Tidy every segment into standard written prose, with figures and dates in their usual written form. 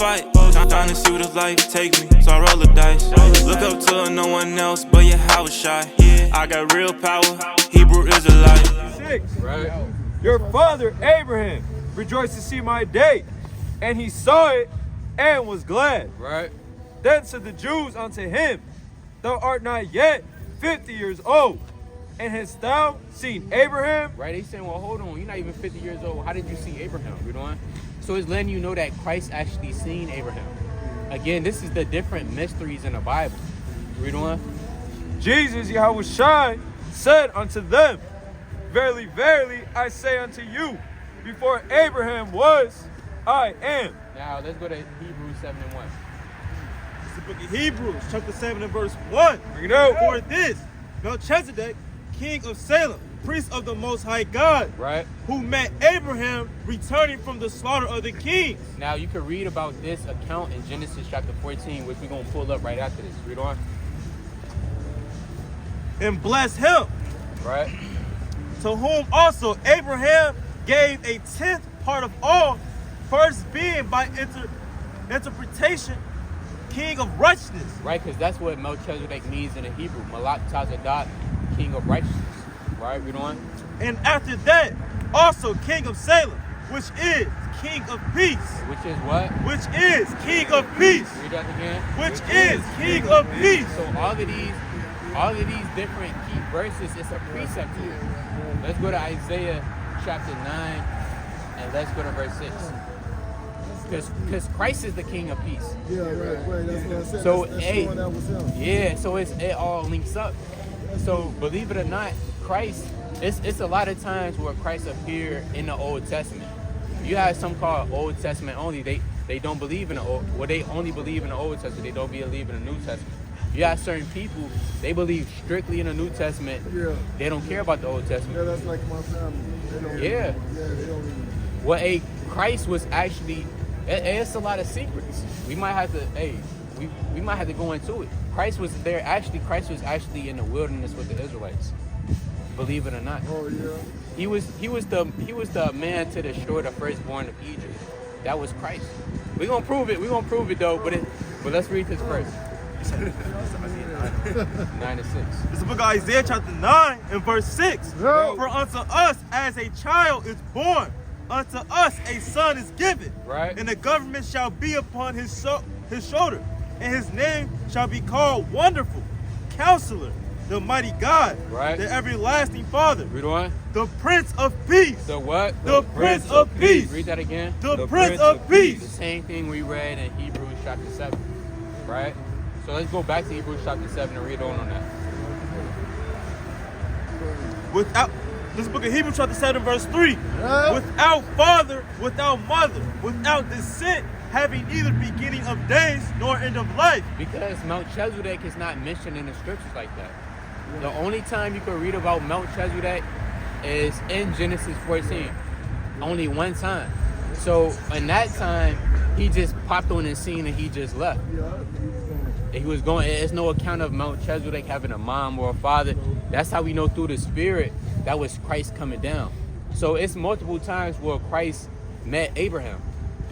fight. Trying to see where this life take me, so I roll the dice. Look up to no one else, but yeah, I was shy. I got real power, Hebrew Israelite. 6. Right. Your father Abraham rejoiced to see my day, and he saw it and was glad. Right. Then said the Jews unto him, Thou art not yet 50 years old, and hast thou seen Abraham? Right. They saying, well, hold on, you're not even 50 years old. How did you see Abraham? You know what? So it's letting you know that Christ actually seen Abraham. Again, this is the different mysteries in the Bible. Read on. Jesus, Yahushua, said unto them, Verily, verily, I say unto you, before Abraham was, I am. Now let's go to Hebrews 7:1. It's the book of Hebrews, chapter 7 and verse 1. Bring it out. For this, Melchizedek, king of Salem, priest of the Most High God, Right. who met Abraham returning from the slaughter of the kings. Now you can read about this account in Genesis chapter 14, which we're gonna pull up right after this. Read on. And bless him, Right. to whom also Abraham gave a tenth part of all, first being by interpretation king of righteousness. Right, because that's what Melchizedek means in the Hebrew. Malak Tazadat, king of righteousness. Right, read on. And after that, also king of Salem, which is king of peace. Which is what? Which is king of peace. Read that again. Which is king of peace. So all of these different key verses, it's a precept here. Let's go to Isaiah chapter 9 and let's go to verse 6. Because Christ is the king of peace. Yeah, right. That's what I said. So, that's hey, showing that was him. yeah, so it all links up. So believe it or not, Christ, it's a lot of times where Christ appeared in the Old Testament. You have some called Old Testament only. They don't believe in the Old, well, they only believe in the Old Testament. They don't believe in the New Testament. You have certain people, they believe strictly in the New Testament. Yeah. They don't care about the Old Yeah, Testament. that's like my family. They don't Yeah. Yeah, they don't even. Well, Christ was actually, it's a lot of secrets. We might have to, we might have to go into it. Christ was actually in the wilderness with the Israelites. Believe it or not. Oh, yeah. He was the man to destroy the firstborn of Egypt. That was Christ. We're gonna prove it though, but let's read this first. 9 to 6. It's the book of Isaiah chapter 9 and verse 6. No. For unto us as a child is born, unto us a son is given. Right. And the government shall be upon his shoulder. And his name shall be called Wonderful, Counselor, the Mighty God, Right. the Everlasting Father, Read on. the Prince of Peace. The what? The Prince of Peace. Read that again. The Prince of Peace. The same thing we read in Hebrews chapter 7. Right? So let's go back to Hebrews chapter 7 and read on that. Without this book of Hebrews chapter 7 verse 3. Yeah. Without father, without mother, without descent, having neither beginning of days nor end of life. Because Melchizedek is not mentioned in the scriptures like that. The only time you can read about Melchizedek is in Genesis 14. Only one time. So in that time, he just popped on the scene and he just left. He was going, there's no account of Melchizedek having a mom or a father. That's how we know through the Spirit that was Christ coming down. So it's multiple times where Christ met Abraham,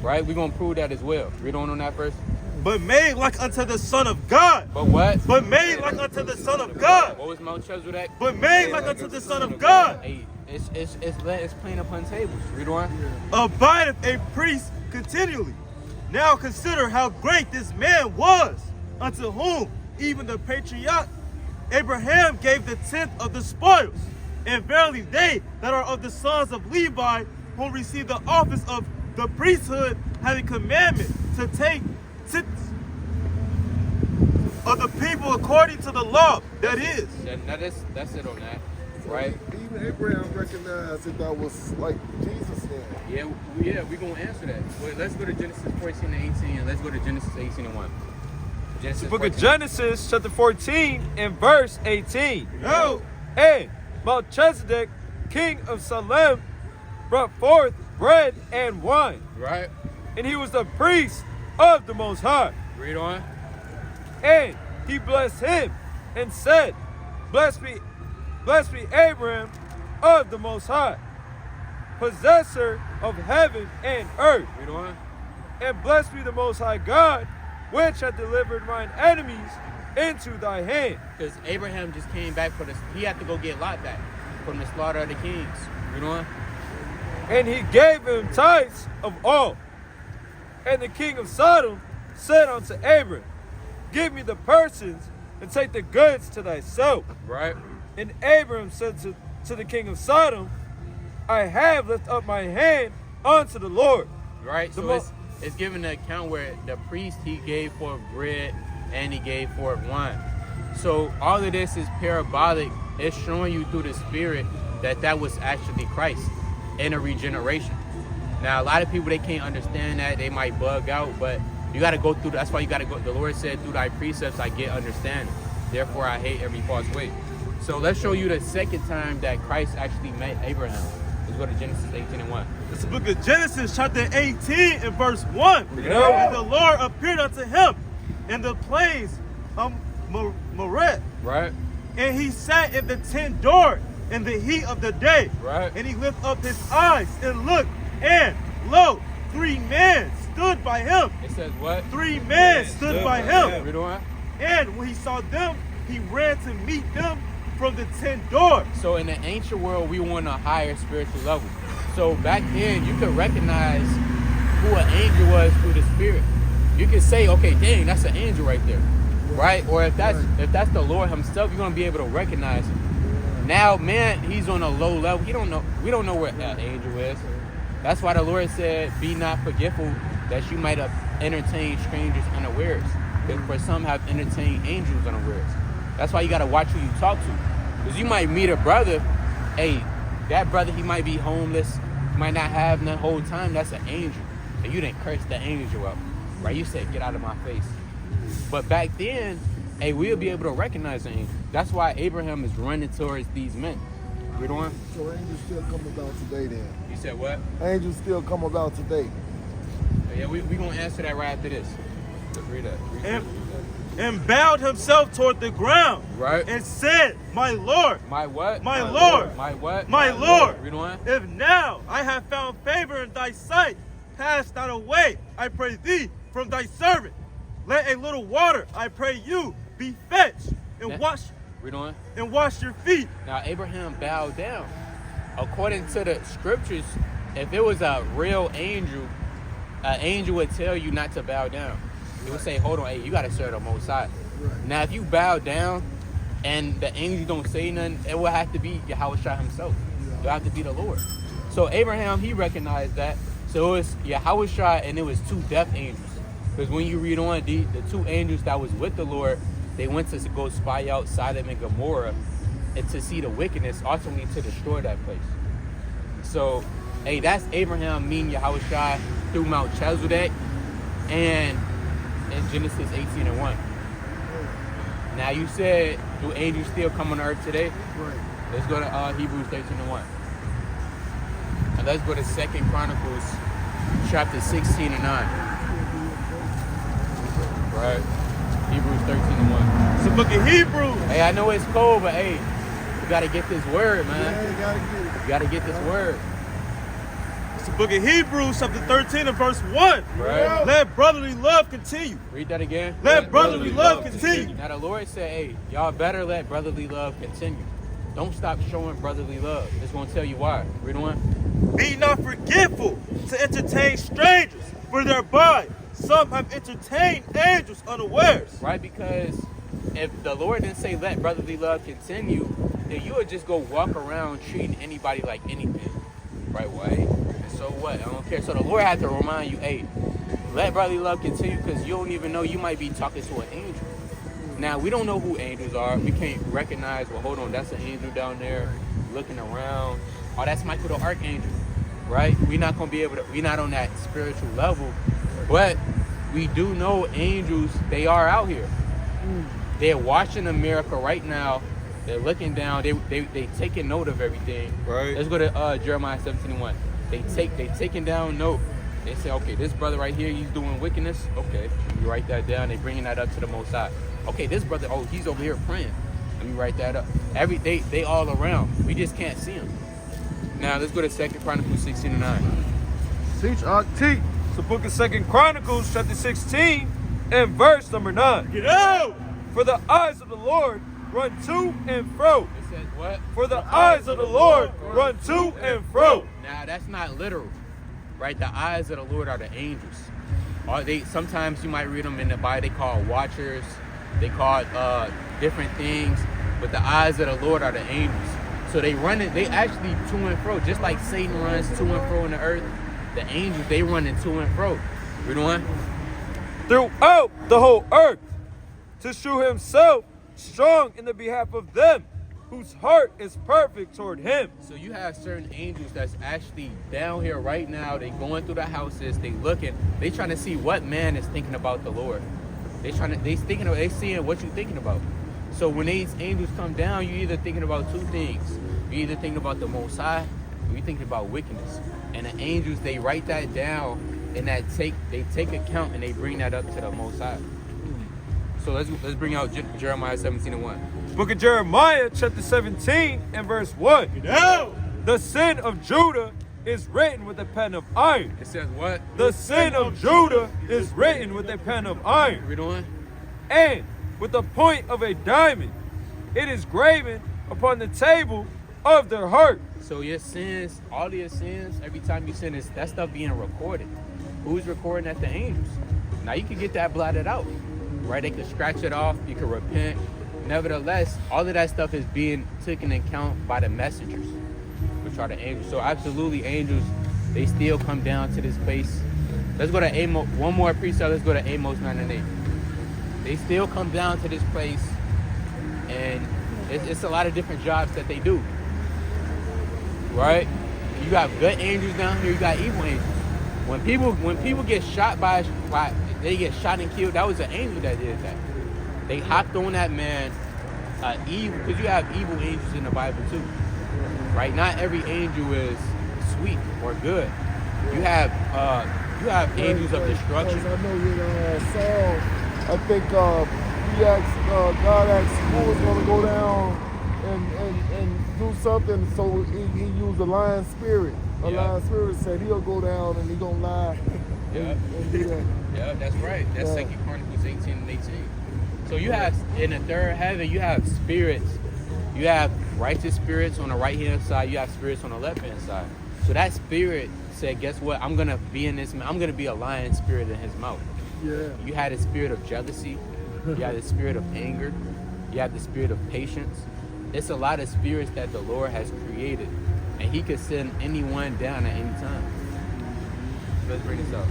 right? We're going to prove that as well. Read on that verse. But made like unto the Son of God. But what? But made like unto the Son of God. What was Melchizedek? But made like unto the Son of God. Hey, it's plain upon tables. Read on. Abideth a priest continually. Now consider how great this man was, unto whom even the patriarch Abraham gave the tenth of the spoils. And verily they that are of the sons of Levi, who receive the office of the priesthood, having commandment to take tenths of the people according to the law. That's it on that, right? Even Abraham recognized that was like Jesus then. Yeah, we're going to answer that. Well, let's go to Genesis 14 and 18, and let's go to Genesis 18 and 1. Genesis The book 14. of Genesis, chapter 14, and verse 18. Yo, And Melchizedek, king of Salem, brought forth bread and wine, Right? and he was the priest of the Most High. Read on. And he blessed him and said, Blessed be Abraham of the Most High, possessor of heaven and earth. Read on. And blessed be the Most High God, which hath delivered mine enemies into thy hand. Because Abraham just came back for this. He had to go get Lot back from the slaughter of the kings. You know what? And he gave him tithes of all. And the king of Sodom said unto Abram, give me the persons, and take the goods to thyself. Right. And Abram said to the king of Sodom, I have lifted up my hand unto the Lord. Right. So it's given the account where the priest, he gave for bread and he gave for wine. So all of this is parabolic. It's showing you through the Spirit that was actually Christ in a regeneration. Now, a lot of people, they can't understand that. They might bug out, but you got to go through. That's why you got to go. The Lord said, through thy precepts, I get understanding. Therefore, I hate every false way. So let's show you the second time that Christ actually met Abraham. Let's go to Genesis 18:1. It's the book of Genesis, chapter 18, and verse 1. Yeah. And the Lord appeared unto him in the plains of Mored. Right. And he sat in the tent door in the heat of the day. Right. And he lifted up his eyes and looked, and lo, 3 men stood by him. It says what? 3 men stood by him. Read on. And when he saw them, he ran to meet them from the tent door. So in the ancient world, we were on a higher spiritual level. So back then, you could recognize who an angel was through the Spirit. You could say, okay, dang, that's an angel right there, right? Or if that's the Lord Himself, you're gonna be able to recognize him. Now, man, he's on a low level. We don't know where an angel is. That's why the Lord said, "Be not forgetful that you might have entertained strangers unawares." Because for some have entertained angels unawares. That's why you gotta watch who you talk to. Because you might meet a brother, hey, that brother, he might be homeless, might not have none the whole time. That's an angel. And you didn't curse the angel up, right? You said, get out of my face. But back then, hey, we'll be able to recognize the angel. That's why Abraham is running towards these men. Read on. So angels still come about today then? You said what? Angels still come about today. Yeah, we going to answer that right after this. Let's read that. And bowed himself toward the ground. Right. And said, my Lord. My what? My Lord. My what? My Lord. Read on. If now I have found favor in thy sight, pass not away, I pray thee, from thy servant. Let a little water, I pray you, be fetched, and Read on. wash your feet. Now Abraham bowed down. According to the scriptures, if it was a real angel, an angel would tell you not to bow down. He would say, hold on, hey, you got to serve the Most High. Right. Now, if you bow down and the angel don't say nothing, it will have to be Yahushua himself. It will have to be the Lord. So Abraham, he recognized that. So it was Yahushua and it was 2 death angels. Because when you read on, the 2 angels that was with the Lord, they went to go spy out Sodom and Gomorrah and to see the wickedness, ultimately to destroy that place. So, hey, that's Abraham meeting Yahushua through Mount Chazedek and in Genesis 18:1. Now you said, do angels still come on earth today? Right. Let's go to Hebrews 13:1. And let's go to 2 Chronicles chapter 16 and 9. Right. Hebrews 13:1. It's the book of Hebrews. Hey, I know it's cold, but hey, you gotta get this word, man. Yeah, you gotta get it. You gotta get this word. It's the book of Hebrews, chapter 13 and verse 1. Right. Let brotherly love continue. Read that again. Let brotherly love continue. Now the Lord said, hey, y'all better let brotherly love continue. Don't stop showing brotherly love. It's gonna tell you why. Read on. Be not forgetful to entertain strangers, for thereby some have entertained angels unawares. Right, because if the Lord didn't say let brotherly love continue, then you would just go walk around treating anybody like anything. Right, way. So what? I don't care. So the Lord had to remind you, hey, let brotherly love continue, because you don't even know, you might be talking to an angel. Now, we don't know who angels are. We can't recognize, well, hold on, that's an angel down there looking around. Oh, that's Michael the Archangel, right? We're not going to be able to, we're not on that spiritual level. But we do know angels, they are out here. They're watching America right now. They're looking down. They taking note of everything. Right. Let's go to Jeremiah 17:1. They taking down note. They say, okay, this brother right here, he's doing wickedness. Okay, you write that down. They bringing that up to the Most High. Okay, this brother, oh, he's over here praying. Let me write that up. They all around. We just can't see them. Now let's go to 2 Chronicles 16 and 9. Teach. the book of 2 Chronicles, chapter 16, and verse number 9. Get out! For the eyes of the Lord run to and fro. It says what? For the eyes of the Lord run to and fro. Now that's not literal, right? The eyes of the Lord are the angels. Or they sometimes you might read them in the Bible. They call watchers. They call different things. But the eyes of the Lord are the angels. So they run it. They actually to and fro, just like Satan runs to and fro in the earth. The angels they run to and fro. Read on. Throughout the whole earth, to shew himself strong in the behalf of them whose heart is perfect toward him. So you have certain angels that's actually down here right now. They going through the houses. They looking. They trying to see what man is thinking about the Lord. They seeing what you thinking about. So when these angels come down, you either thinking about two things. You either thinking about the Most High, or you thinking about wickedness. And the angels they write that down, and they take account and they bring that up to the Most High. So let's bring out Jeremiah 17:1. Book of Jeremiah, chapter 17, and verse 1. Get out! The sin of Judah is written with a pen of iron. It says what? The sin of Judah is written with a pen of iron. Read on. And with the point of a diamond, it is graven upon the table of their heart. So your sins, all your sins, every time you sin, that stuff being recorded. Who's recording that? The angels. Now you can get that blotted out, right? They can scratch it off. You can repent. Nevertheless, all of that stuff is being taken into account by the messengers, which are the angels. So absolutely, angels, they still come down to this place. Let's go to Amos. One more precept. Let's go to Amos 9:8. They still come down to this place, and it's a lot of different jobs that they do, right? You got good angels down here. You got evil angels. When people get shot by they get shot and killed, that was an angel that did that. They hopped on that man, evil, because you have evil angels in the Bible too, right? Not every angel is sweet or good. You have angels of destruction. I know you Saul. I think God asked who was going to go down and do something, so he used a lion spirit. Lion spirit said he'll go down and he's going to lie. And do that. Yeah, that's right. That's 2 Chronicles 18 and 18. So you have, in the third heaven, you have spirits. You have righteous spirits on the right-hand side. You have spirits on the left-hand side. So that spirit said, guess what? I'm going to be in this, I'm going to be a lion spirit in his mouth. Yeah. You had a spirit of jealousy. You had the spirit of anger. You have the spirit of patience. It's a lot of spirits that the Lord has created, and he could send anyone down at any time. Let's bring this up.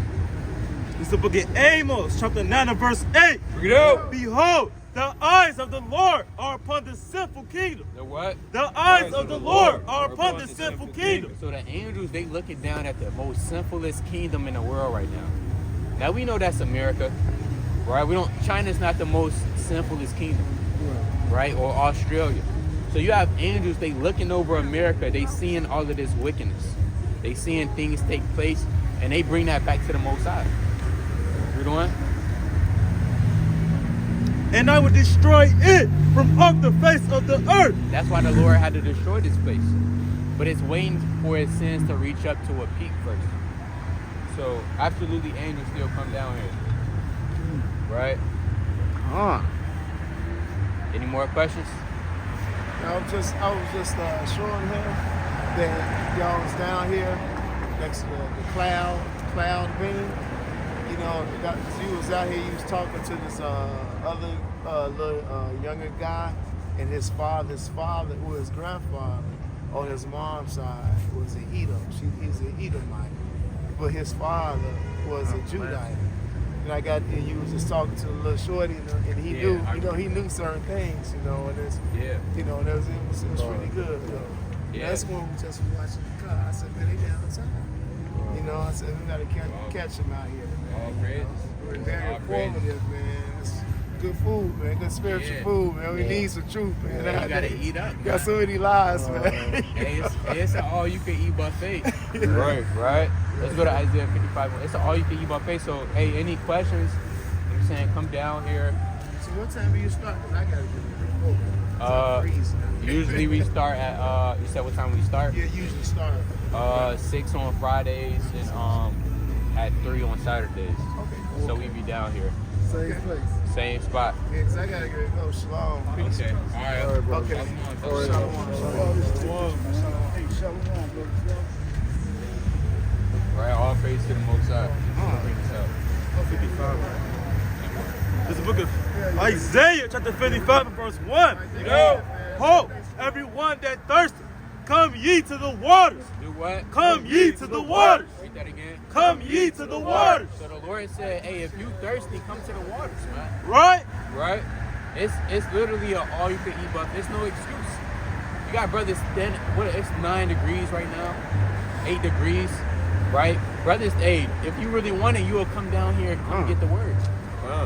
It's the book of Amos, chapter 9 and verse 8. Bring it out. Behold, the eyes of the Lord are upon the sinful kingdom. The what? The eyes of the Lord are upon the sinful kingdom. So the angels, they looking down at the most sinfulest kingdom in the world right now. Now we know that's America, right? China's not the most sinfulest kingdom, right? Or Australia. So you have angels, they looking over America, they seeing all of this wickedness. They seeing things take place, and they bring that back to the Most High. Read on. And I will destroy it from off the face of the earth. That's why the Lord had to destroy this place. But it's waiting for its sins to reach up to a peak first. So absolutely angels still come down here. Right? Any more questions? I was just showing him that y'all was down here next to the cloud beam. You know, you was out here, you was talking to this other little younger guy, and his father, or his grandfather, on his mom's side was an Edom. He's an Edomite, but his father was a Judite. And you was just talking to the little shorty, and he knew, he knew certain things, and it's, and it was pretty good. That's when we just was watching the car. I said, man, they down south. I said, we gotta catch them out here. All praise. Very informative, man. It's good food, man. Good spiritual food, man. We need some truth, man. You gotta eat up. Man. Got so many lies, man. It's an all-you-can-eat buffet. Right. Let's go to Isaiah 55. It's an all-you-can-eat buffet. So, hey, any questions? I'm saying, come down here. So, what time do you start? I gotta get a report. Usually we start at. You said what time we start? Yeah, usually start. 6 on Fridays and at 3 on Saturdays. Okay, cool. So we be down here. Same place. Same spot. Yeah, 'cause I gotta go. Shalom. Peace. Okay. All right. bro. Okay. All right. Shalom. Hey, shalom, brother. Right. All praise to the Most High. Bring this out. 55. This is the book of Isaiah, chapter 55, and verse 1. Yo. Ho, everyone that thirsteth, come ye to the waters. Do what? Come ye to the waters. Read that again. Come ye to the waters. So the Lord said, "Hey, if you thirsty, come to the waters, man." Right? Right? It's literally a all you can eat buffet. There's no excuse. You got brothers then it's 9 degrees right now, 8 degrees, right? Brothers, hey, if you really want it, you will come down here and come get the word.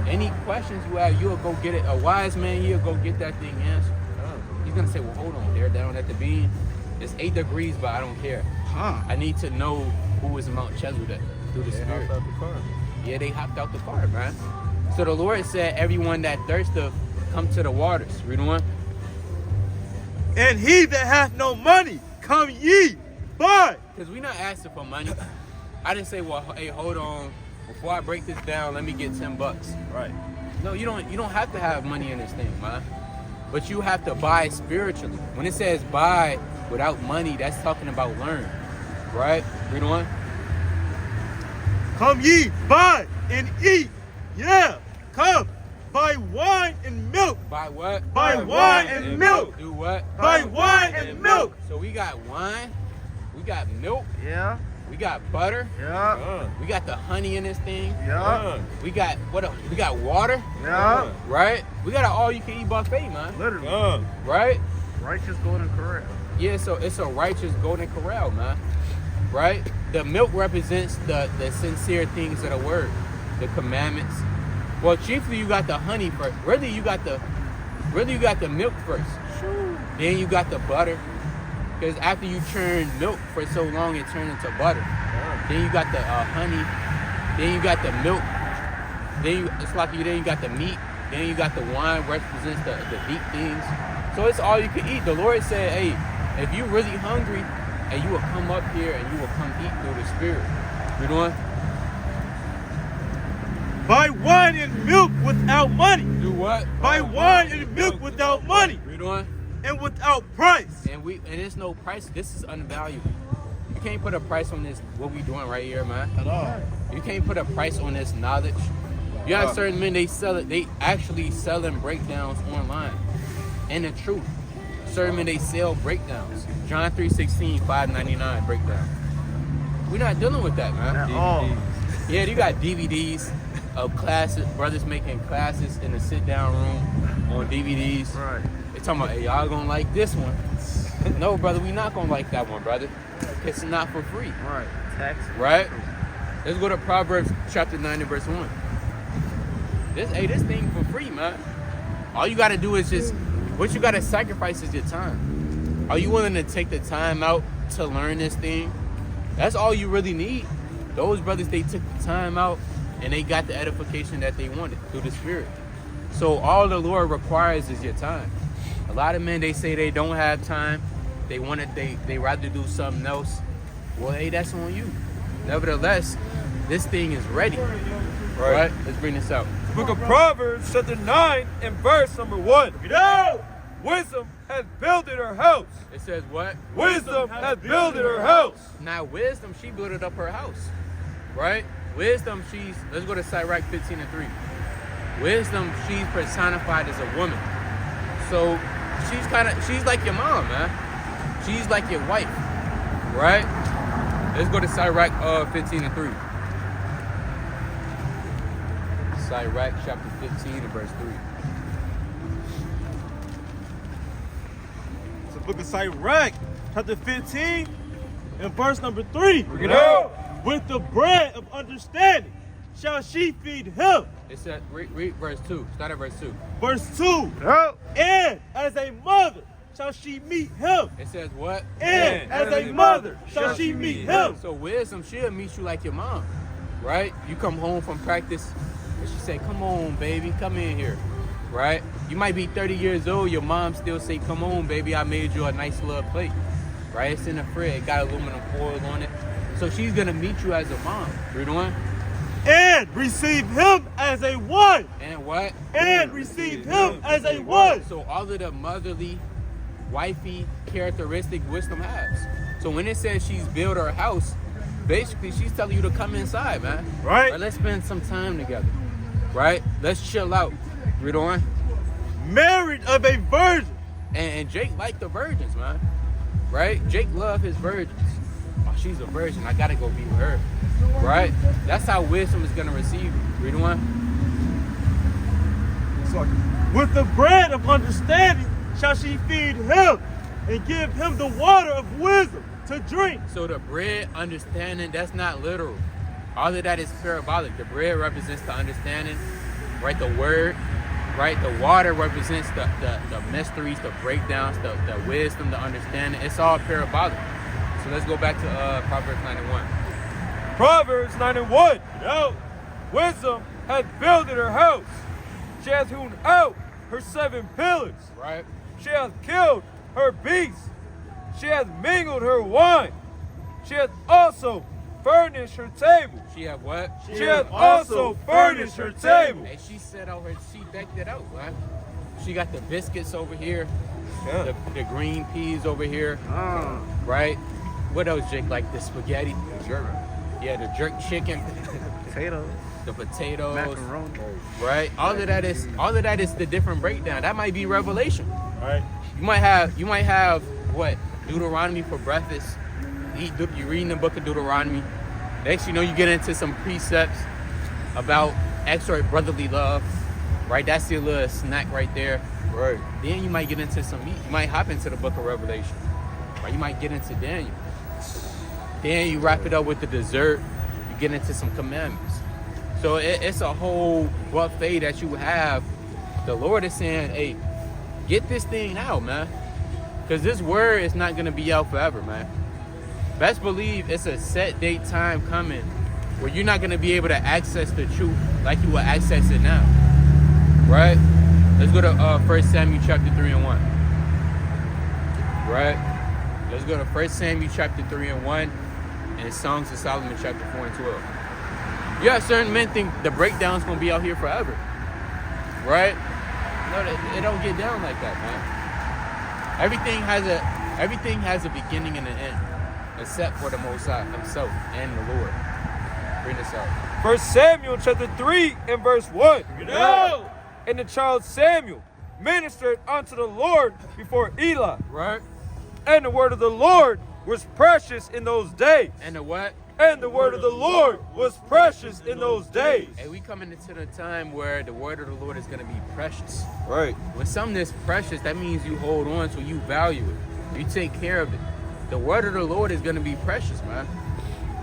Any questions you have, you'll go get it. A wise man, he'll go get that thing answered. He's gonna say, well, hold on, they're down at the bean. It's 8 degrees, but I don't care. I need to know who is Mount Chesudet through the Spirit. Yeah, they hopped out the car, man. So the Lord said, everyone that thirsteth, come to the waters. Read on. And he that hath no money, come ye, buy. Because we're not asking for money. I didn't say, well, hey, hold on. Before I break this down, let me get $10. Right. No, you don't have to have money in this thing, man. But you have to buy spiritually. When it says buy without money, that's talking about learn. Right? Read on. Come ye, buy and eat. Yeah, come. Buy wine and milk. Buy what? Buy wine and milk. Do what? Buy wine and milk. So we got wine, we got milk, Yeah. we got butter, Yeah. we got the honey in this thing, Yeah. we got what else? We got water, Yeah. right? We got an all-you-can-eat buffet, man. Literally. Right? Righteous golden corral. Yeah, so it's a righteous golden corral, man. Right? The milk represents the sincere things of the word, the commandments. Well, chiefly you got the honey first. Really you got the milk first. Then you got the butter. Because after you churn milk for so long, it turns into butter. Then you got the honey. Then you got the milk. Then you got the meat. Then you got the wine, represents the deep things. So it's all you can eat. The Lord said, hey, if you're really hungry, and you will come up here and you will come eat through the Spirit. You doing? Buy wine and milk without money. Do what? Buy wine and milk without money You doing? and without price. And there's no price. This is unvaluable. You can't put a price on this. What we doing right here, man? At all. You can't put a price on this knowledge. You have certain men. They sell it. They actually selling breakdowns online. And the truth, certain men they sell breakdowns. John 3:16, $5.99 breakdown. We're not dealing with that, man. At all. Yeah, you got DVDs of classes, brothers making classes in the sit-down room on DVDs. Right. They talking about, hey, y'all gonna like this one. No, brother, we not gonna like that one, brother. It's not for free, Right. Tax. right? Let's go to Proverbs chapter 9 and verse 1. This thing for free, man. All you gotta do is what you gotta sacrifice is your time. Are you willing to take the time out to learn this thing? That's all you really need. Those brothers, they took the time out and they got the edification that they wanted through the Spirit. So all the Lord requires is your time. A lot of men, they say they don't have time. They rather do something else. Well, hey, that's on you. Nevertheless, this thing is ready. Right? Let's bring this out. Book of Proverbs, chapter 9, and verse number 1. Wisdom has builded her house. It says what? Wisdom has builded her house. Now, wisdom, she built up her house. Right? Wisdom, let's go to Sirach 15 and 3. Wisdom, she's personified as a woman. So she's like your mom, man. She's like your wife. Right? Let's go to Sirach 15 and 3. Sirach chapter 15 and verse 3. It's the book of Sirach, chapter 15, and verse number 3. Bring it out. With the bread of understanding shall she feed him. It said, read verse 2. Start at verse 2. Verse 2. No. And as a mother shall she meet him. It says what? And as a mother shall she meet him. So wisdom, she'll meet you like your mom, right? You come home from practice, and she say, come on, baby, come in here, right? You might be 30 years old, your mom still say, come on, baby, I made you a nice little plate, right? It's in the fridge, got aluminum foil on it. So she's gonna meet you as a mom. Read on. And receive him as a wife. And what? And receive him as a wife. So all of the motherly, wifey characteristic wisdom has. So when it says she's built her house, basically she's telling you to come inside, man. Right. Let's spend some time together. Right? Let's chill out. Read on. Married of a virgin. And Jake liked the virgins, man. Right? Jake loved his virgins. Oh, she's a virgin. I gotta go be with her. Right? That's how wisdom is gonna receive you. Read on. With the bread of understanding shall she feed him and give him the water of wisdom to drink. So the bread, understanding, that's not literal. All of that is parabolic. The bread represents the understanding, right? The word, right? The water represents the mysteries, the breakdowns, the wisdom, the understanding. It's all parabolic. So let's go back to Proverbs 91. Proverbs 9:1. Yo, Wisdom hath builded her house. She hath hewn out her 7 pillars. Right? She hath killed her beasts. She hath mingled her wine. She hath also furnished her table. She have what? She hath also furnished her table. And she set out her, she decked it out, right? She got the biscuits over here, Yeah. the green peas over here, right? What else, Jake? Like the spaghetti? Yeah, the jerk chicken, Potatoes, the potatoes, macaroni. right? All of that is the different breakdown. That might be revelation. right. You might have what? Deuteronomy for breakfast. You're reading the book of Deuteronomy. Next, you know, you get into some precepts about extra brotherly love, right? That's your little snack right there. Right. Then you might get into some meat. You might hop into the book of Revelation, right? You might get into Daniel. Then you wrap it up with the dessert. You get into some commandments. So it's a whole buffet that you have. The Lord is saying, hey, get this thing out, man. Because this word is not going to be out forever, man. Best believe it's a set date time coming where you're not going to be able to access the truth like you will access it now. Right? Let's go to 1 Samuel chapter 3 and 1. Right? Let's go to 1 Samuel chapter 3 and 1 and Songs of Solomon chapter 4 and 12. Yeah, certain men think the breakdown's going to be out here forever. Right? No, it don't get down like that, man. Everything has a beginning and an end, except for the Most High himself and the Lord. Bring this out. 1 Samuel chapter 3 and verse 1. Yo, And the child Samuel ministered unto the Lord before Eli. Right? And the word of the Lord was precious in those days. And the what? And the word of the Lord was precious in those days. And we coming into the time where the word of the Lord is going to be precious. Right. When something is precious, that means you hold on to, you value it, you take care of it. The word of the Lord is going to be precious, man.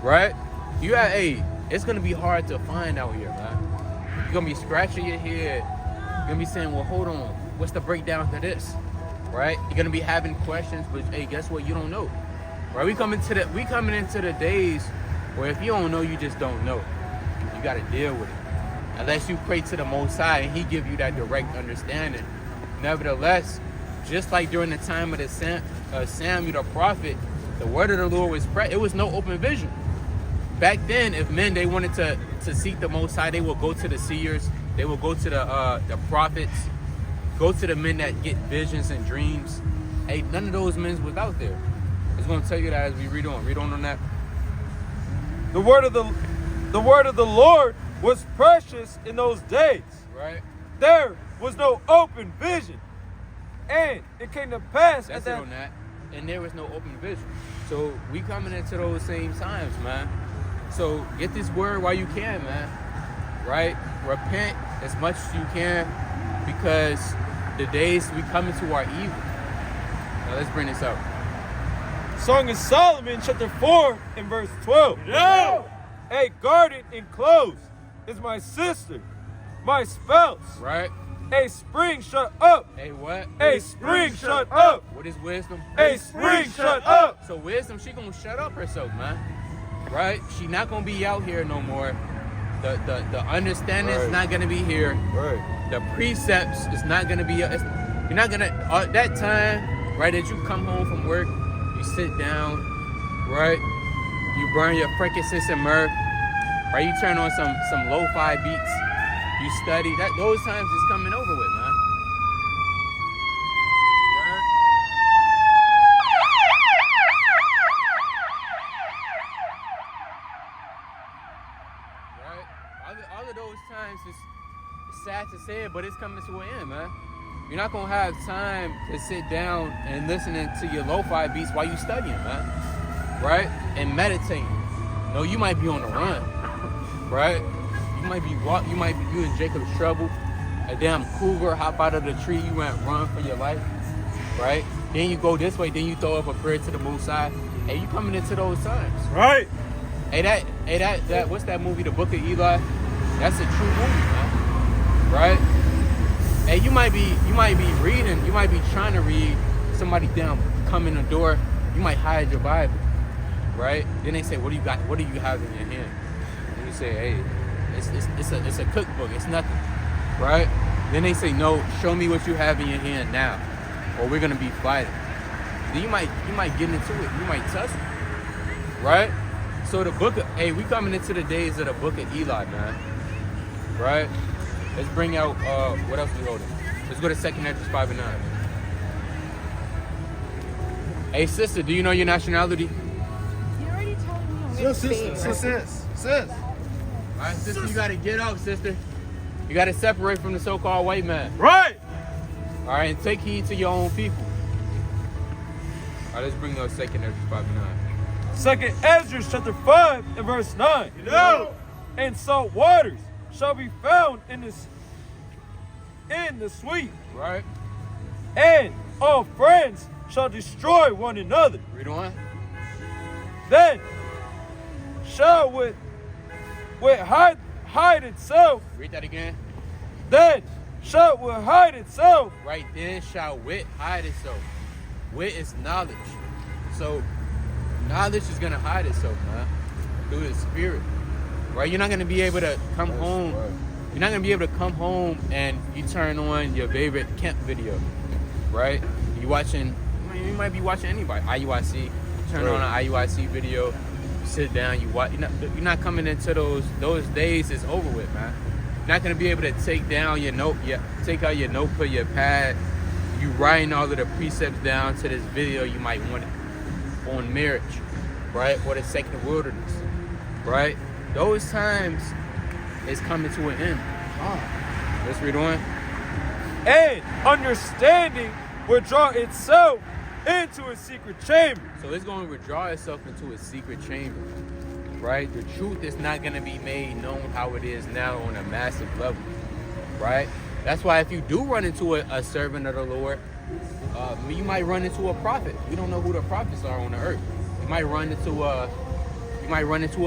Right? It's going to be hard to find out here, man. You're going to be scratching your head. You're going to be saying, well, hold on. What's the breakdown to this? Right? You're going to be having questions, but hey, guess what? You don't know. Right? We coming into the days where if you don't know, you just don't know. You got to deal with it. Unless you pray to the Most High and He give you that direct understanding. Nevertheless, just like during the time of the Samuel the prophet, the word of the Lord was it was no open vision. Back then, if men they wanted to seek the Most High, they would go to the seers, they would go to the prophets, go to the men that get visions and dreams. Hey, none of those men was out there. It's going to tell you that as we read on that. The word of the Lord was precious in those days. Right? There was no open vision. And it came to pass That's at it that on that. And there was no open vision. So we coming into those same times, man. So get this word while you can, man. Right? Repent as much as you can because the days we coming to are evil. Now let's bring this out. Song of Solomon, chapter 4 and verse 12. yo, A garden enclosed is my sister, my spouse. Right? A spring shut up. Hey, what? A spring shut up. What is wisdom? A spring shut up. So wisdom, she gonna shut up herself, man. Right? She not gonna be out here no more. The understanding is Right. not gonna be here. Right. The precepts is not gonna be. You're not gonna that time, right? That you come home from work, you sit down, right? You burn your frankincense and myrrh. Right? You turn on some lo-fi beats. You study. Those times is coming over with, man. All of those times is sad to say it, but it's coming to an end, man. You're not gonna have time to sit down and listening to your lo-fi beats while you studying, man. Right? And meditating. No, you might be on the run, right? You might be you in Jacob's trouble. A damn cougar hop out of the tree, you went run for your life, right? Then you go this way, then you throw up a prayer to the Most High. Hey, you coming into those times, Right. Hey, that what's that movie, The Book of Eli? That's a true movie, man. Right? Hey, you might be reading, you might be trying to read, somebody down come in the door, you might hide your Bible, right? Then they say, what do you got? What do you have in your hand? And you say, hey, it's a cookbook, it's nothing, right? Then they say, no, show me what you have in your hand now, or we're gonna be fighting. Then you might get into it, you might tussle, right? So we coming into the days of the Book of Eli, man. Right? Let's bring out, what else we holding? Let's go to 2nd Esdras 5 and 9. Hey, sister, do you know your nationality? You already told me I'm with Sis. All right, sister, you gotta get up, sister. You gotta separate from the so-called white man. Right. All right, and take heed to your own people. All right, let's bring out 2nd Esdras 5 and 9. 2nd Esdras chapter 5 and verse 9. No. And salt waters shall be found in the sweet, Right? and all friends shall destroy one another. Read on. Then shall with hide itself. Read that again. Then shall with hide itself. Right, then shall wit hide itself. Wit is knowledge. So knowledge is gonna hide itself, man, through the spirit. Right? You're not gonna be able to come home. right. You're not gonna be able to come home and you turn on your favorite camp video, right? You might be watching anybody. IUIC. Turn on an IUIC video. You sit down. You watch. You're not coming into those days. Is over with, man. You're not gonna be able to take down your take out your notebook, your pad. You writing all of the precepts down to this video you might want on marriage, right? Or the second wilderness, right? Those times is coming to an end. Let's read on. And understanding withdraw itself into a secret chamber. So it's going to withdraw itself into a secret chamber, right? The truth is not going to be made known how it is now on a massive level, right? That's why if you do run into a servant of the Lord, you might run into a prophet. We don't know who the prophets are on the earth. You might run into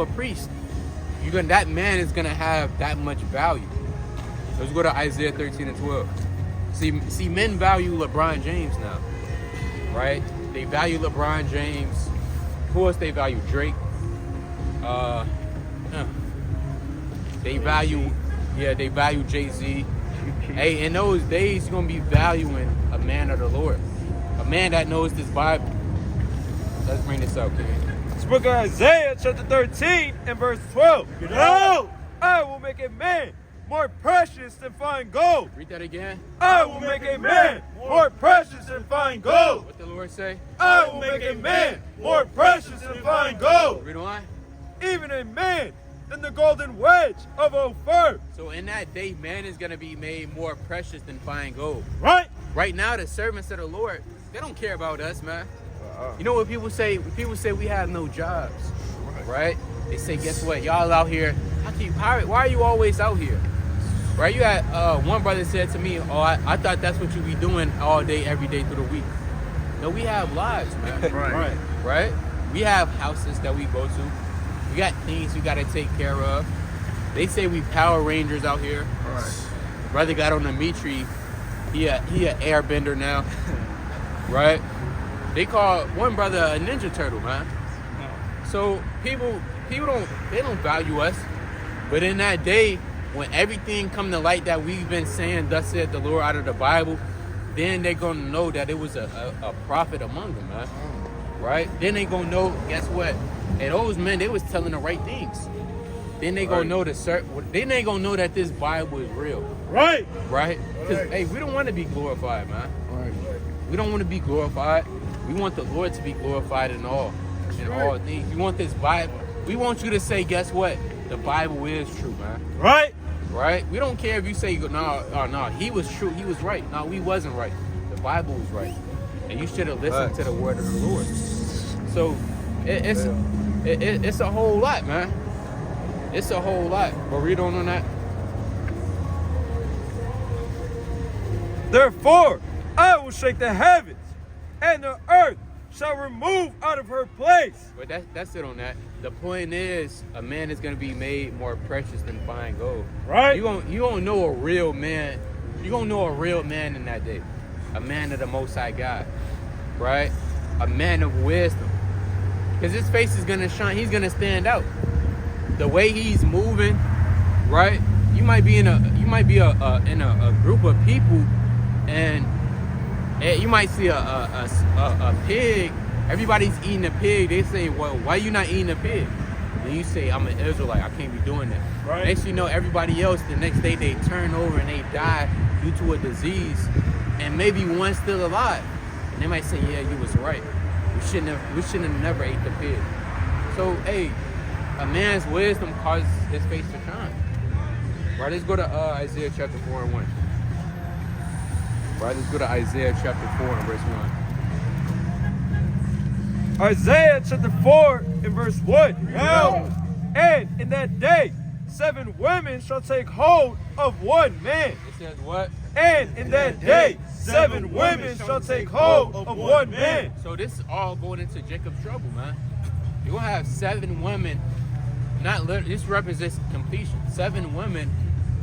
a priest. That man is gonna have that much value. Let's go to Isaiah 13 and 12. See, men value LeBron James now, right? They value LeBron James. Who else they value? Drake. They value Jay-Z. Hey, in those days, you're gonna be valuing a man of the Lord, a man that knows this Bible. Let's bring this up, King. It's book of Isaiah chapter 13 and verse 12. No. I will make a man more precious than fine gold. Read that again. I will make a man more precious than fine gold. What the Lord say? I will make a man more precious than fine gold. Read on. Even a man than the golden wedge of Ophir. So in that day, man is gonna be made more precious than fine gold. Right. Right now, the servants of the Lord, they don't care about us, man. You know what people say? People say we have no jobs, right? They say, guess what? Y'all out here. Why are you always out here? Right? You had one brother said to me, "Oh, I thought that's what you be doing all day, every day through the week." No, we have lives, man. Right? We have houses that we go to. We got things we gotta take care of. They say we Power Rangers out here. Right. Brother got on the meat tree. He a airbender now, right? They call one brother a Ninja Turtle, man. So people don't value us. But in that day, when everything come to light that we've been saying, thus said the Lord out of the Bible, then they're gonna know that it was a prophet among them, man. Right? Then they gonna know, guess what? And those men, they was telling the right things. Then they gonna know then they gonna know that this Bible is real, Right. right? Because hey, we don't want to be glorified, man. We don't want to be glorified. We want the Lord to be glorified in all things. We want this Bible. We want you to say, guess what? The Bible is true, man. Right. Right? We don't care if you say, no, he was true, he was right. No, we wasn't right. The Bible was right. And you should have listened to the word of the Lord. So it's a whole lot, man. It's a whole lot. But read on that. Therefore, I will shake the heavens, and the earth shall remove out of her place. But that's it on that. The point is, a man is going to be made more precious than fine gold. Right. You gonna know a real man. You gonna know a real man in that day. A man of the Most High God. Right? A man of wisdom. Because his face is going to shine. He's going to stand out. The way he's moving, right? You might be in a group of people, and you might see a pig. Everybody's eating a pig. They say, well, why you not eating a pig? Then you say, I'm an Israelite. I can't be doing that. Right. Next you know, everybody else, the next day they turn over and they die due to a disease, and maybe one's still alive. And they might say, yeah, you was right. We shouldn't have never ate the pig. So, hey, a man's wisdom causes his face to shine. Right, let's go to Isaiah chapter 4 and 1. Right, let's go to Isaiah chapter 4 and verse 1. Isaiah chapter 4 and verse 1. Yeah. And in that day, 7 women shall take hold of one man. It says what? And in that day, 7 women shall take hold of one man. So this is all going into Jacob's trouble, man. You're going to have 7 women, this represents completion. 7 women,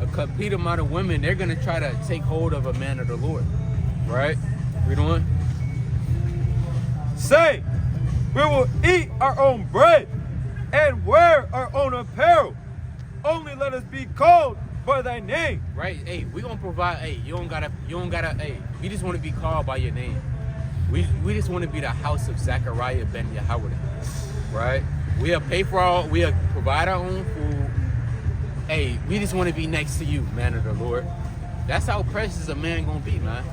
a complete amount of women, they're going to try to take hold of a man of the Lord. Right? Read on. Say, we will eat our own bread and wear our own apparel. Only let us be called by thy name. Right? Hey, we gonna provide. Hey, you don't gotta. Hey, we just want to be called by your name. We just want to be the house of Zechariah ben Yahweh. Right? We'll pay for we'll provide our own food. Hey, we just want to be next to you, man of the Lord. That's how precious a man gonna be, man.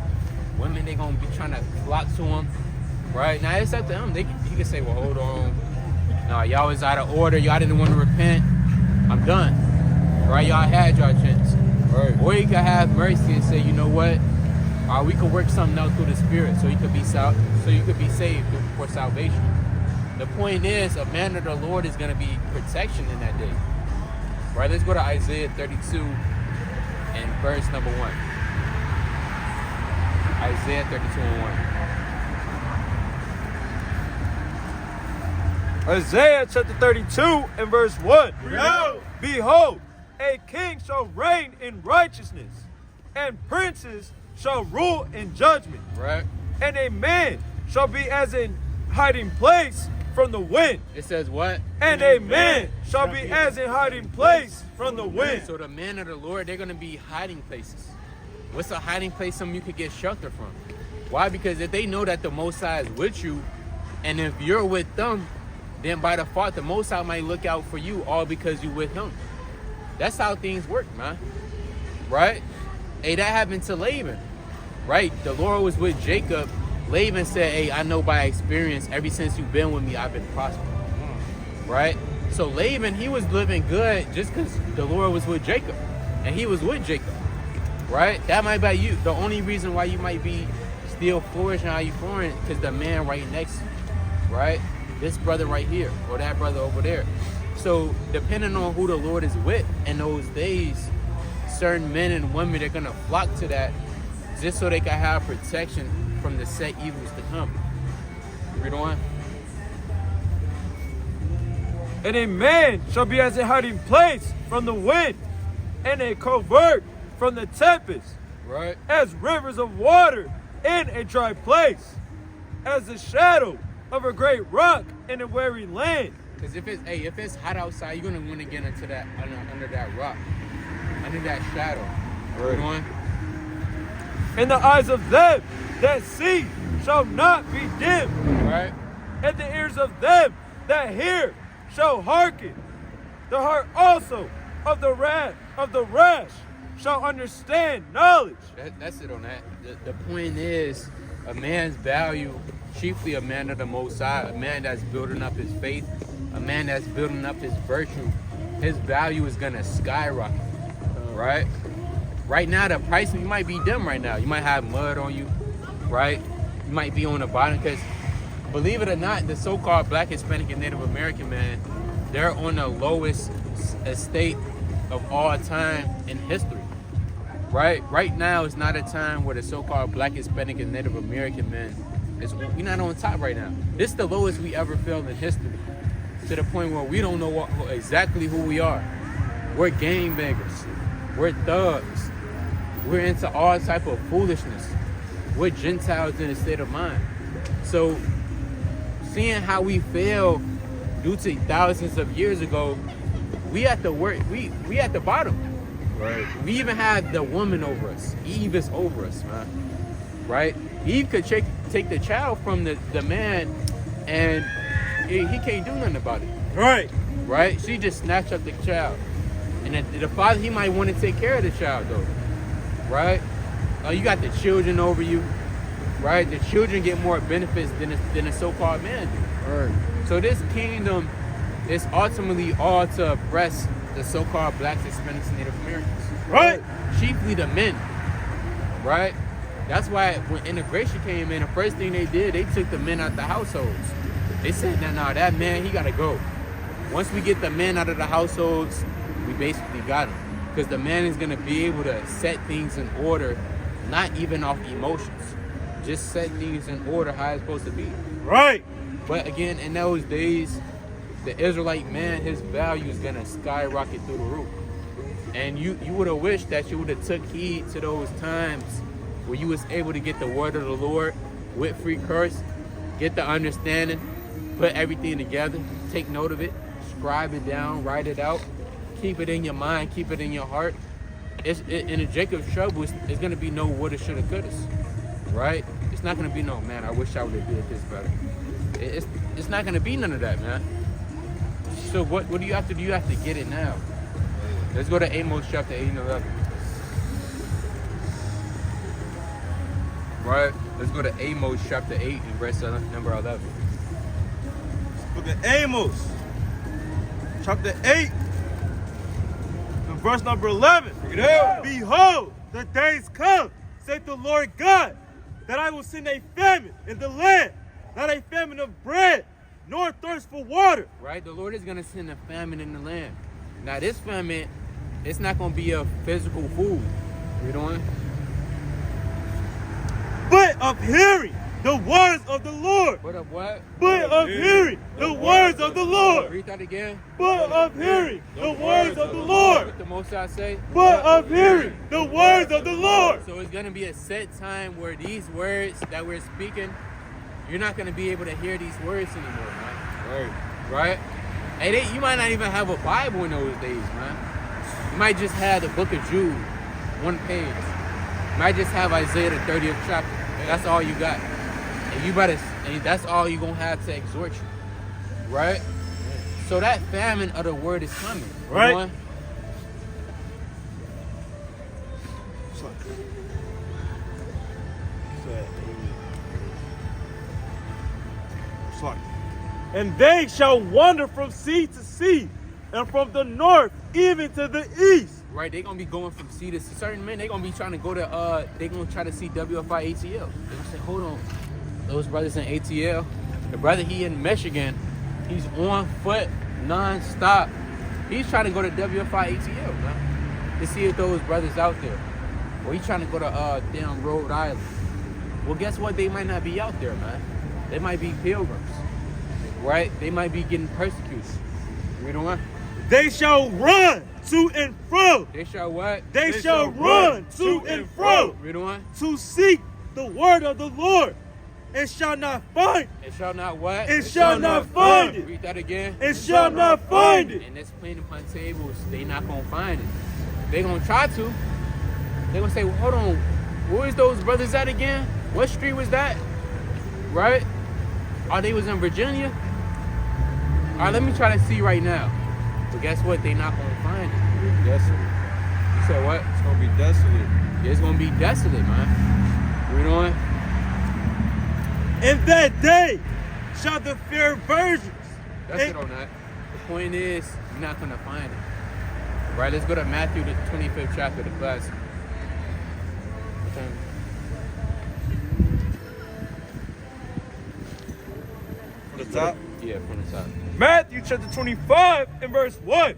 Women, they gonna be trying to flock to him. Right? Now it's up to him. He can say, well, hold on. No, y'all was out of order. Y'all didn't want to repent. I'm done. Right? Y'all had y'all chance. Right. Or you could have mercy and say, you know what? We could work something out through the Spirit so you could be saved for salvation. The point is, a man of the Lord is going to be protection in that day. Right? Let's go to Isaiah 32 and verse number 1. Isaiah 32 and 1. Isaiah chapter 32 and verse 1. Yeah. Behold, a king shall reign in righteousness, and princes shall rule in judgment. Right? And a man shall be as in hiding place from the wind. It says what? And a man shall be as in hiding place from the wind. So the men of the Lord, they're going to be hiding places. What's a hiding place something you could get shelter from? Why? Because if they know that the Most High is with you, and if you're with them, then by default, the Most High might look out for you all because you're with him. That's how things work, man. Right? Hey, that happened to Laban. Right? The Lord was with Jacob. Laban said, hey, I know by experience, ever since you've been with me, I've been prospering. Right? So Laban, he was living good just because the Lord was with Jacob. And he was with Jacob. Right? That might be you. The only reason why you might be still flourishing how you flourishing because the man right next to you. Right? This brother right here or that brother over there. So depending on who the Lord is with in those days, certain men and women are going to flock to that just so they can have protection from the set evils to come. Read on. And a man shall be as a hiding place from the wind, and a covert from the tempest. Right. As rivers of water in a dry place, as the shadow of a great rock in a weary land. Because if it's hot outside, you're gonna want to get into that under that rock, under that shadow. Read on. And the eyes of them that see shall not be dim. Right. And the ears of them that hear shall hearken. The heart also of the rash shall understand knowledge. That's it on that. The point is, a man's value, chiefly a man of the Most High, a man that's building up his faith, a man that's building up his virtue, his value is gonna skyrocket, right? Right now, the pricing, you might be dim right now. You might have mud on you, right? You might be on the bottom, because believe it or not, the so-called Black, Hispanic, and Native American man, they're on the lowest estate of all time in history, right? Right now is not a time where the so-called Black, Hispanic, and Native American men we're not on top right now. This is the lowest we ever felt in history, to the point where we don't know exactly who we are. We're gangbangers. We're thugs. We're into all type of foolishness. We're Gentiles in a state of mind. So, seeing how we failed due to thousands of years ago, we at the work. We at the bottom. Right. We even had the woman over us. Eve is over us, man. Right? Eve could take the child from the man, and he can't do nothing about it. Right. Right? She just snatched up the child. And the father, he might want to take care of the child, though. Right? You got the children over you. Right? The children get more benefits than a so-called man do. Right. So this kingdom is ultimately all to oppress the so-called Blacks, Hispanics, and Native Americans. Right. Chiefly the men. Right? That's why when integration came in, the first thing they did, they took the men out the households. They said, no, that man, he got to go. Once we get the men out of the households, we basically got him. Because the man is going to be able to set things in order, not even off emotions. Just set things in order how it's supposed to be. Right. But again, in those days, the Israelite man, his value is going to skyrocket through the roof. And you would have wished that you would have took heed to those times where you was able to get the word of the Lord with free curse, get the understanding, put everything together, take note of it, scribe it down, write it out, keep it in your mind, keep it in your heart. In a Jacob's trouble, it's going to be no woulda, shoulda, couldas, right? It's not going to be no, man, I wish I would have did this better. It's not going to be none of that, man. So what do you have to do? You have to get it now. Let's go to Amos chapter 8 and 11. Right? Let's go to Amos chapter 8 and verse number 11. Book of Amos, chapter 8, and verse number 11. Behold, the days come, saith the Lord God, that I will send a famine in the land, not a famine of bread, nor thirst for water. Right? The Lord is going to send a famine in the land. Now, this famine, it's not going to be of physical food. You know? But of hearing the words of the Lord. But of what? But of hearing the words of the Lord. Read that again. But of hearing the words of the Lord. What the Most High say? But of hearing the words of the Lord. So it's going to be a set time where these words that we're speaking, you're not going to be able to hear these words anymore, man. Right? And you might not even have a Bible in those days, man. You might just have the book of Jude, one page. You might just have Isaiah the 30th chapter. That's all you got. And that's all you're going to have to exhort you. Right? So that famine of the word is coming. Right. You know? And they shall wander from sea to sea, and from the north even to the east. Right, they're gonna be going from sea to sea. Certain men, they're gonna be trying to go to they're gonna try to see WFI ATL. They're gonna say, hold on, those brothers in ATL, the brother he in Michigan, he's on foot non-stop. He's trying to go to WFI ATL, man, to see if those brothers out there. Or he's trying to go to damn Rhode Island. Well, guess what? They might not be out there, man. They might be pilgrims, right? They might be getting persecuted. You know what? They shall run to and fro. They shall what? They shall run to and fro. You know what? To seek the word of the Lord, and shall not find. It shall not what? It shall not find it. Read that again. It shall not find it. And that's plain upon tables. They not gonna find it. They gonna try to. They gonna say, well, hold on, where's those brothers at again? What street was that? Right? Oh, they was in Virginia. All right, let me try to see right now. But guess what? They not gonna find it. Desolate. You said what? It's gonna be desolate. It's gonna be desolate, man. You know what? In that day shall the fair virgins. That's it on that. The point is, you're not gonna find it. Right? Let's go to Matthew, the 25th chapter, the class. Okay. From the top. Yeah, from the top. Matthew chapter 25 and verse 1.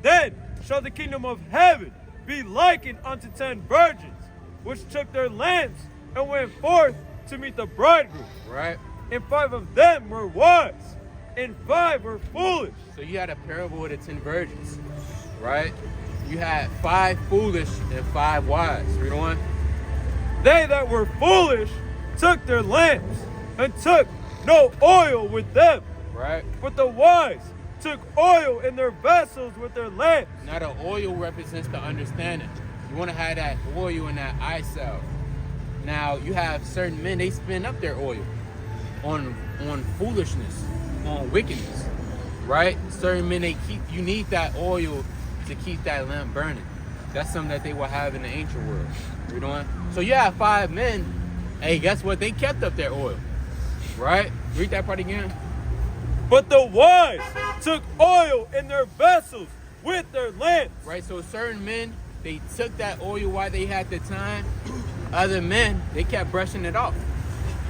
Then shall the kingdom of heaven be likened unto 10 virgins, which took their lamps and went forth to meet the bridegroom. Right? And 5 of them were wise, and 5 were foolish. So you had a parable of the 10 virgins. Right? You had 5 foolish and 5 wise. Read on. They that were foolish took their lamps, and took no oil with them. Right? But the wise took oil in their vessels with their lamps. Now the oil represents the understanding. You want to have that oil in that eye salve. Now you have certain men, they spend up their oil on foolishness, on wickedness, right? Certain men, you need that oil to keep that lamp burning. That's something that they will have in the ancient world. You know what? So you have 5 men. Hey, guess what? They kept up their oil, right? Read that part again. But the wise took oil in their vessels with their lamps. Right, so certain men, they took that oil while they had the time. Other men, they kept brushing it off.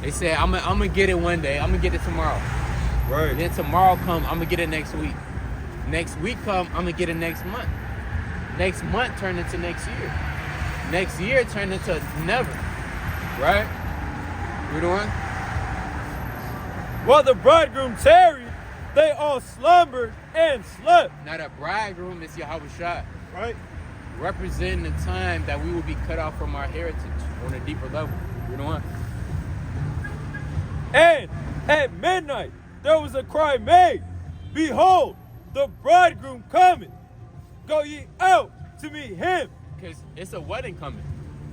They said, I'm gonna get it one day. I'm gonna get it tomorrow. Right. And then tomorrow come, I'm gonna get it next week. Next week come, I'm gonna get it next month. Next month turn into next year. Next year turn into never. Right? You doing? While the bridegroom tarried, they all slumbered and slept. Now the bridegroom is Yahushua, Right? representing the time that we will be cut off from our heritage on a deeper level. You know what? And at midnight there was a cry made, Behold, the bridegroom cometh. Go ye out to meet him. Because it's a wedding coming.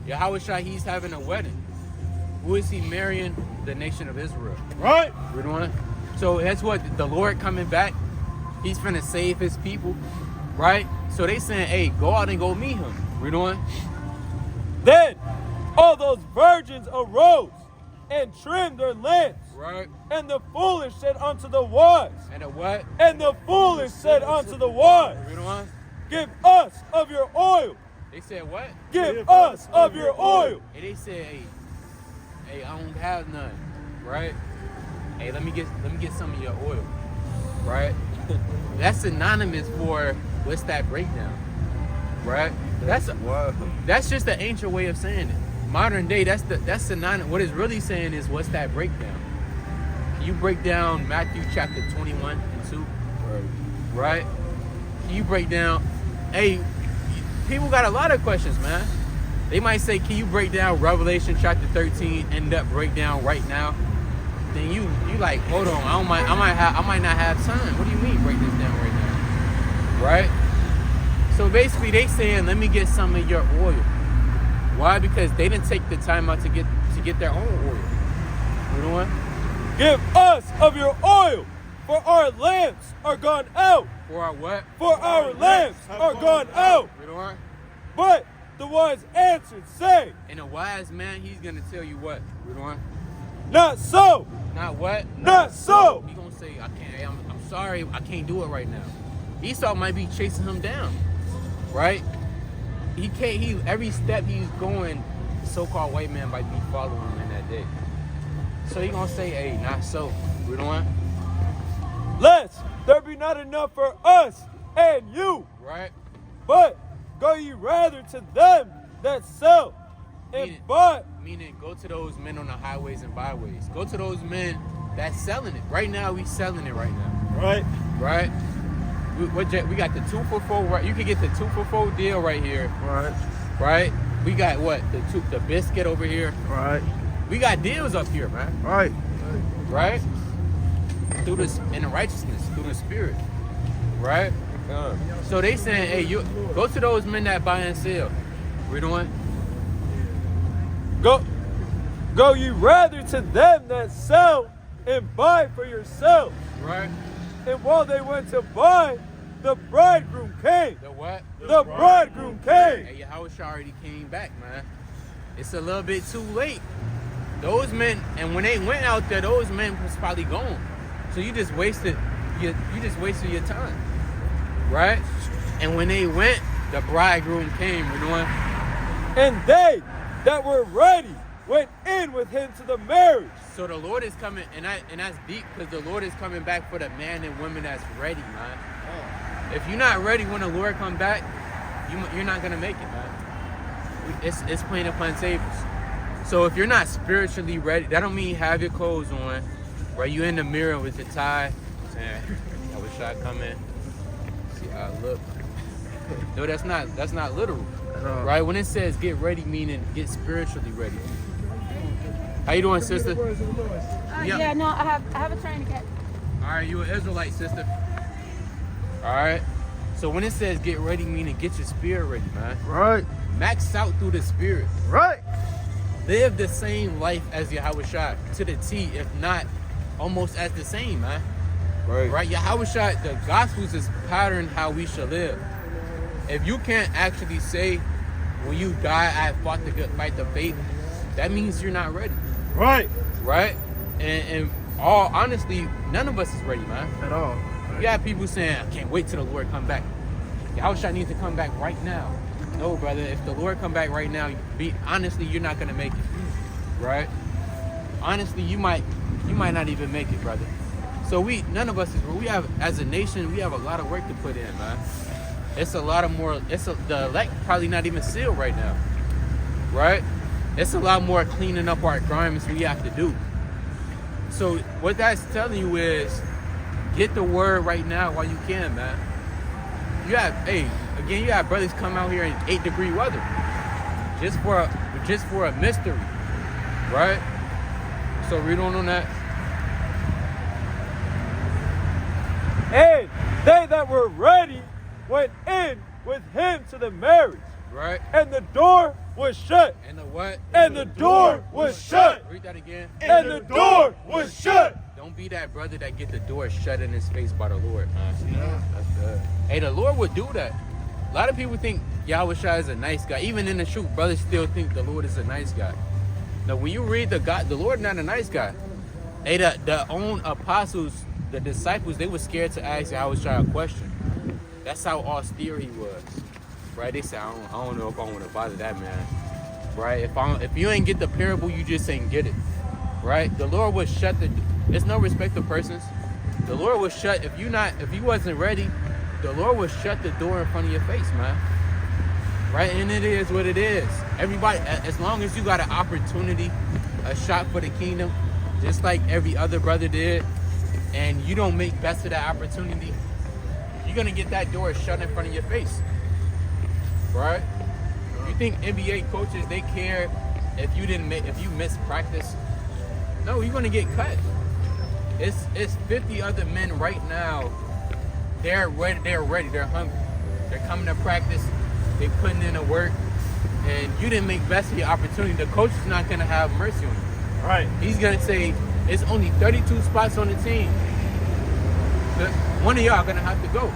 Yahushua, he's having a wedding. Who is he marrying? The nation of Israel. Right? You know what? So that's what the Lord coming back. He's finna save his people, right? So they saying, hey, go out and go meet him. You know what? Then all those virgins arose and trimmed their lamps. Right? And the foolish said unto the wise. And the what? And the foolish said unto the wise, You know what? Give us of your oil. They said what? Give us of your oil. And they said, hey, I don't have none, right? Hey, let me get some of your oil, right? That's synonymous for what's that breakdown, right? That's just the ancient way of saying it. Modern day, that's synonymous. What it's really saying is what's that breakdown? Can you break down Matthew chapter 21 and 2? Right? Can you break down? Hey, people got a lot of questions, man. They might say, can you break down Revelation chapter 13, end up breakdown right now? Then you like, hold on, I might not have time. What do you mean break this down right now? Right? So basically they saying, let me get some of your oil. Why? Because they didn't take the time out to get their own oil. You know what? Give us of your oil, for our lamps are gone out. For our what? For our lamps are gone out. You know what? But the wise answered, saying, And a wise man, he's gonna tell you what? You know what? Not so, Not what? not so. He gonna say, I can't. Hey, I'm sorry, I can't do it right now. Esau might be chasing him down, right? He can't. Every step he's going, the so-called white man might be following him in that day. So he gonna say, hey, not so. You know what? Lest there be not enough for us and you. Right? But go ye rather to them that sell and buy. Meaning, go to those men on the highways and byways. Go to those men that's selling it. Right now, we selling it right now. Right? Right? We got the 2 for 4. Right? You can get the 2 for 4 deal right here. Right. Right? We got what? The biscuit over here. Right. We got deals up here, man. Right. Right? Through this in the righteousness, through the spirit. Right? So they saying, hey, you go to those men that buy and sell. We're doing. Go ye rather to them that sell and buy for yourselves. Right? And while they went to buy, the bridegroom came. The what? The bridegroom came. Hey, Yahushua already came back, man. It's a little bit too late. Those men, and when they went out there, those men was probably gone. So you just wasted your time, right? And when they went, the bridegroom came. You know, And they that were ready went in with him to the marriage. so the Lord is coming, and that's deep, because the Lord is coming back for the man and woman that's ready, man. If you're not ready when the Lord come back, you're not gonna make it, man. It's plain upon tables. So if you're not spiritually ready, that don't mean you have your clothes on, right? You in the mirror with your tie, saying, "I wish I'd come in, see how I look." No, that's not literal, right? When it says get ready, meaning get spiritually ready. How you doing, sister? Yeah, no, I have a train to catch. All right, you an Israelite, sister. All right. So when it says get ready, meaning get your spirit ready, man. Right. Max out through the spirit. Right. Live the same life as Yahushua to the T, if not almost as the same, man. Right? Yahushua, the Gospels is pattern how we should live. If you can't actually say, when you die, I fought the good fight the faith, that means you're not ready. Right. Right? And all honestly, none of us is ready, man. At all. You have people saying, I can't wait till the Lord come back. Yahushua needs to come back right now. No, brother, if the Lord come back right now, honestly, you're not gonna make it. Right? Honestly, you might not even make it, brother. So none of us is, we have, as a nation, we have a lot of work to put in, man. It's a lot of more, the elect probably not even sealed right now. Right? It's a lot more cleaning up our garments we have to do. So what that's telling you is, get the word right now while you can, man. You have brothers come out here in 8-degree weather, just for a mystery, right? So read on that. And they that were ready went in with him to the marriage. Right. And the door was shut. And the what? And the door was shut. Read that again. And the door was shut. Don't be that brother that get the door shut in his face by the Lord, man. That's good. Hey, the Lord would do that. A lot of people think Yahushua is a nice guy. Even in the truth, brothers still think the Lord is a nice guy. Now, when you read the Lord not a nice guy. Hey, the own apostles, the disciples, they were scared to ask Yahushua a question. That's how austere he was. Right? They said, I don't know if I want to bother that man. Right? If you ain't get the parable, you just ain't get it. Right? The Lord would shut there's no respect of persons. The Lord was shut. If you wasn't ready, the Lord will shut the door in front of your face, man. Right? And it is what it is. Everybody, as long as you got an opportunity, a shot for the kingdom, just like every other brother did, and you don't make best of that opportunity, you're gonna get that door shut in front of your face. Right? You think NBA coaches, they care if you miss practice? No, you're gonna get cut. It's 50 other men right now. They're ready. They're hungry. They're coming to practice. They're putting in the work. And you didn't make best of your opportunity. The coach is not gonna have mercy on you. Right. He's gonna say it's only 32 spots on the team. One of y'all gonna have to go,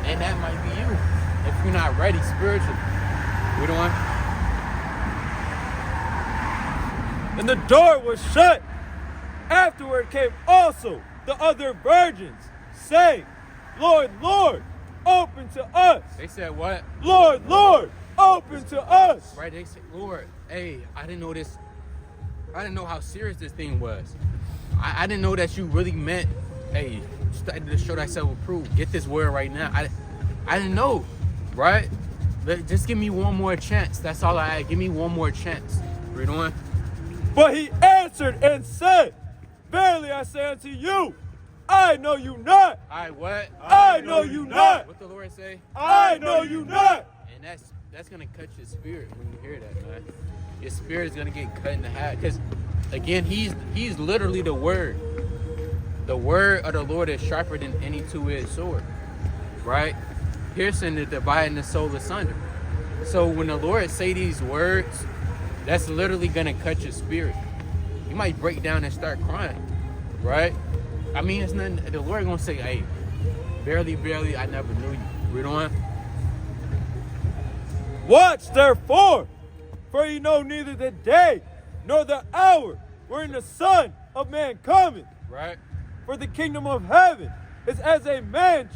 and that might be you if you're not ready spiritually. We don't want. And the door was shut. Afterward came also the other virgins, saying, Lord, Lord, open to us. They said what? Lord, Lord, open to us. Right? They said, Lord, hey, I didn't know this. I didn't know how serious this thing was. I didn't know that you really meant, hey, study to show thyself approved. Get this word right now. I didn't know, right? Just give me one more chance. That's all I had. Give me one more chance. Read on. But he answered and said, Verily I say unto you, I know you not. I what? I know you not. What the Lord say? I know you not. And that's gonna cut your spirit when you hear that, man. Your spirit is gonna get cut in half. Because again, he's literally the word. The word of the Lord is sharper than any two-edged sword. Right? Piercing and dividing the soul asunder. So when the Lord say these words, that's literally gonna cut your spirit. You might break down and start crying, right? I mean, it's nothing. The Lord gonna say, "Hey, barely, I never knew you." Read on. Watch therefore, for you know neither the day nor the hour wherein the Son of Man cometh. Right. For the kingdom of heaven is as a man